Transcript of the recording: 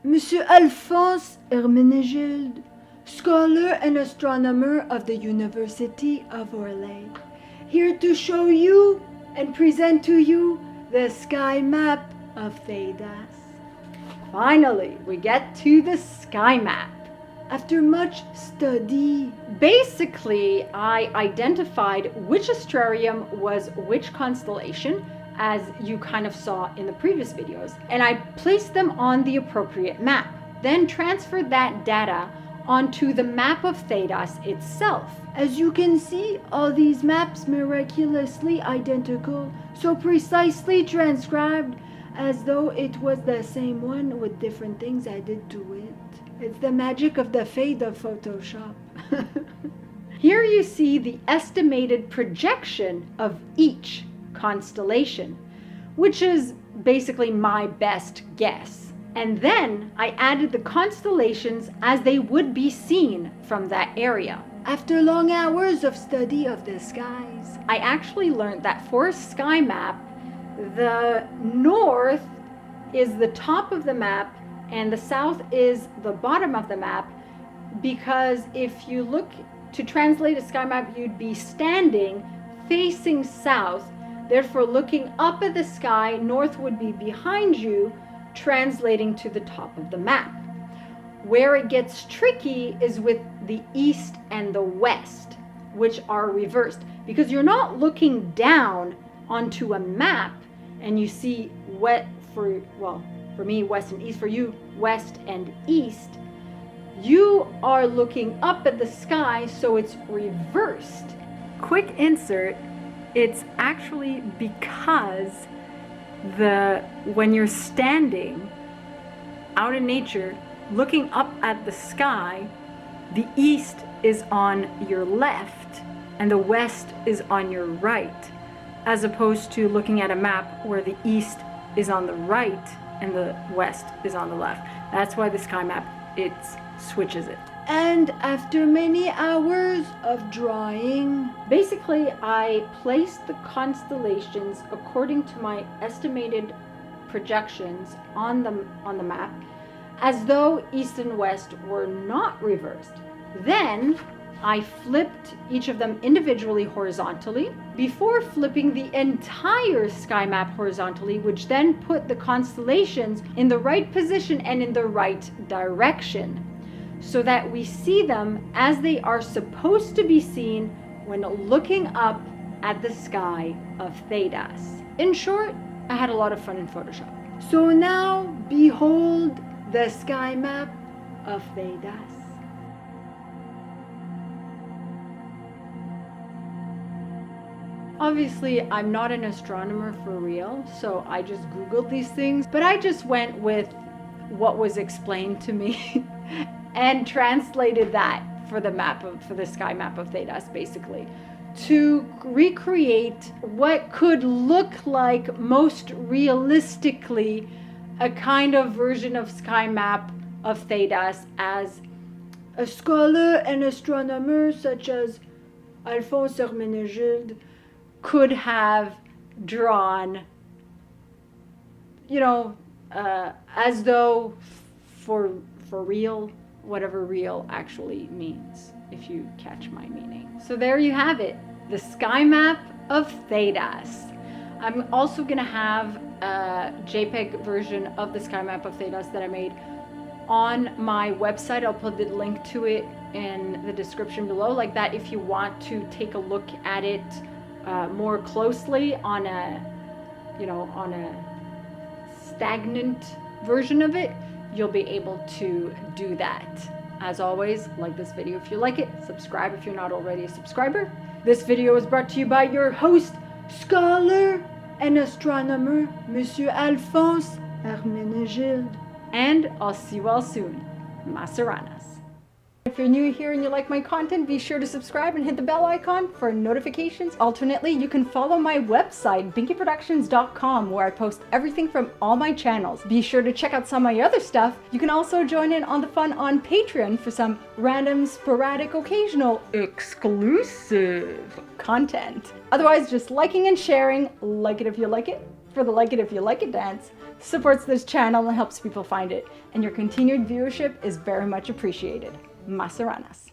Monsieur Alphonce Herménégilde, scholar and astronomer of the University of Orléans, here to show you and present to you the Sky Map of Thedas. Finally, we get to the sky map. After much study, basically I identified which astrarium was which constellation, as you kind of saw in the previous videos, and I placed them on the appropriate map, then transferred that data onto the map of Thedas itself. As you can see, all these maps miraculously identical, so precisely transcribed as though it was the same one with different things added to it. It's the magic of the fade of Photoshop. Here you see the estimated projection of each constellation, which is basically my best guess. And then I added the constellations as they would be seen from that area. After long hours of study of the skies, I actually learned that for a sky map, the north is the top of the map and the south is the bottom of the map, because if you look to translate a sky map, you'd be standing facing south. Therefore, looking up at the sky, north would be behind you, translating to the top of the map. Where it gets tricky is with the east and the west, which are reversed, because you're not looking down onto a map and you see for me, west and east, for you, west and east. You are looking up at the sky, so it's reversed. Quick insert. It's actually because when you're standing out in nature, looking up at the sky, the east is on your left and the west is on your right, as opposed to looking at a map where the east is on the right and the west is on the left. That's why the sky map, it switches it. And after many hours of drawing, basically I placed the constellations according to my estimated projections on the map, as though east and west were not reversed. Then I flipped each of them individually horizontally before flipping the entire sky map horizontally, which then put the constellations in the right position and in the right direction, so that we see them as they are supposed to be seen when looking up at the sky of Thedas. In short, I had a lot of fun in Photoshop. So now, behold the sky map of Thedas. Obviously, I'm not an astronomer for real, so I just Googled these things, but I just went with what was explained to me and translated that for the sky map of Thedas, basically, to recreate what could look like most realistically a kind of version of sky map of Thedas as a scholar and astronomer such as Alphonce Herménégilde could have drawn, as though for real, whatever real actually means, if you catch my meaning. So there you have it, the sky map of Thedas. I'm also gonna have a JPEG version of the sky map of Thedas that I made on my website. I'll put the link to it in the description below, like that, if you want to take a look at it more closely on a stagnant version of it, you'll be able to do that. As always, like this video if you like it, subscribe if you're not already a subscriber. This video is brought to you by your host, scholar and astronomer, Monsieur Alphonce Herménégilde. And I'll see you all soon. Masaranas. If you're new here and you like my content, be sure to subscribe and hit the bell icon for notifications. Alternately, you can follow my website, binkyproductions.com, where I post everything from all my channels. Be sure to check out some of my other stuff. You can also join in on the fun on Patreon for some random, sporadic, occasional, exclusive content. Otherwise, just liking and sharing. Like it if you like it. for the Like It If You Like It dance supports this channel and helps people find it, and your continued viewership is very much appreciated. Masaranas.